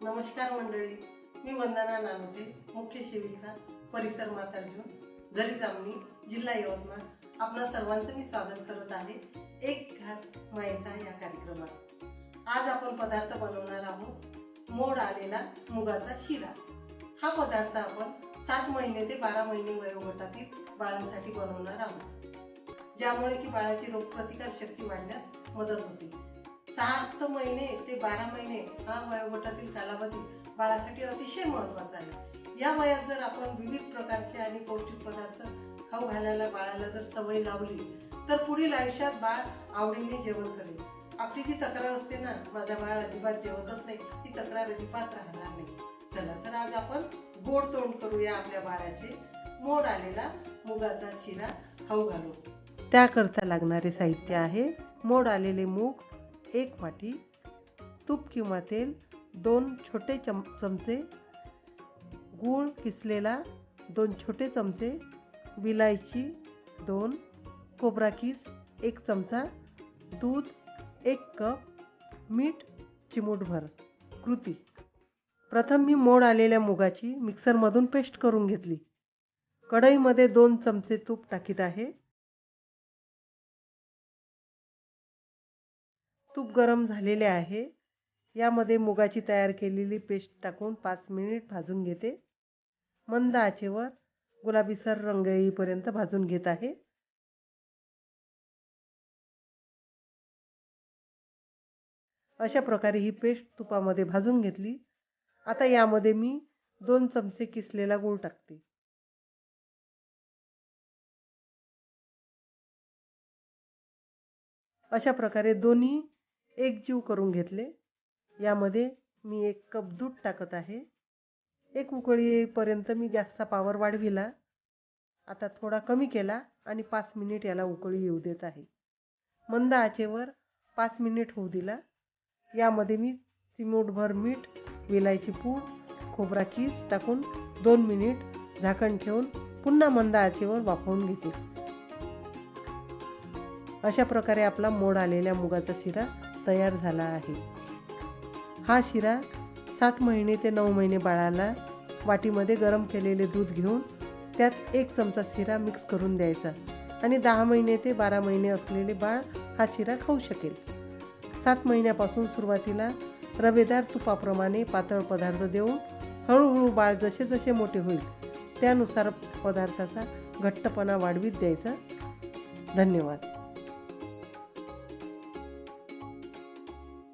नमस्कार मंडळी, मी वंदना नानोटे, मुख्य सेविका परिसर मातार्जुन झरी जामणी जिल्हा यवतमाळ. आपणा सर्वांचं मी स्वागत करत आहे एक घास मायेचा या कार्यक्रमात. आज आपण पदार्थ बनवणार आहोत मोड आलेला मुगाचा शिरा. हा पदार्थ आपण 7 महिने ते 12 महिने वयोगटातील बाळांसाठी बनवणार आहोत, ज्यामुळे की बाळाची रोगप्रतिकार शक्ती वाढण्यास मदत होते. 7 महिने ते 12 महिने हा वयोगटातील कालावधी बाळासाठी अतिशय महत्त्वाचा आहे. या वयात जर आपण विविध प्रकारचे आणि पौष्टिक पदार्थ खाऊ घालायला बाळाला जर सवय लावली तर पुढील आयुष्यात बाळ आवडीने जेवण करेल. आपली जी तक्रार असते ना, माझा बाळ अजिबात जेवतच नाही, ती तक्रार अजिबात राहणार नाही. चला तर आज आपण गोड तोंड करूया आपल्या बाळाचे. मोड आलेला मुगाचा शिरा खाऊ घालू. त्याकरता लागणारे साहित्य आहे: मोड आलेले मूग 1 वाटी, तूप किंवा तेल 2 छोटे चमचे, गूळ किसलेला 2 छोटे चमचे, विलायची 2, खोबरा किस 1 चमचा, दूध 1 कप, मीठ चिमूटभर. कृती: प्रथम मी मोड आलेल्या मुगाची मिक्सरमधून पेस्ट करून घेतली. कढईमध्ये 2 चमचे तूप टाकीत आहे. तूप गरम झालेले आहे. यामध्ये मुगाची तयार केलेली पेस्ट टाकून 5 मिनिट भाजून घेते. मंद आचेवर गुलाबीसर रंग येईपर्यंत भाजून घेत आहे. अशा प्रकारे ही पेस्ट तुपामध्ये भाजून घेतली. आता यामध्ये मी 2 चमचे किसलेला गूळ टाकते. अशा प्रकारे दोन्ही एकजीव करून घेतले. यामध्ये मी 1 कप दूध टाकत आहे. 1 उकळी येईपर्यंत मी गॅसचा पॉवर वाढविला. आता थोडा कमी केला आणि 5 मिनिट याला उकळी येऊ देत आहे. मंद आचेवर 5 मिनिट होऊ दिला. यामध्ये मी चिमूटभर मीठ, वेलायची पूड, खोबरा कीस टाकून 2 मिनिट झाकण ठेवून पुन्हा मंद आचेवर वाफवून घेते. अशा प्रकारे आपला मोड आलेल्या मुगाचा शिरा तयार झाला आहे. हा शिरा 7 महिने ते 9 महिने बाळाला वाटीमध्ये गरम केलेले दूध घेऊन त्यात 1 चमचा शिरा मिक्स करून द्यायचा आणि 10 महिने ते 12 महिने असलेले बाळ हा शिरा खाऊ शकेल. 7 महिन्यापासून सुरुवातीला रवेदार तुपाप्रमाणे पातळ पदार्थ देऊन हळूहळू बाळ जसे जसे मोठे होईल त्यानुसार पदार्थाचा घट्टपणा वाढवीत द्यायचा. धन्यवाद.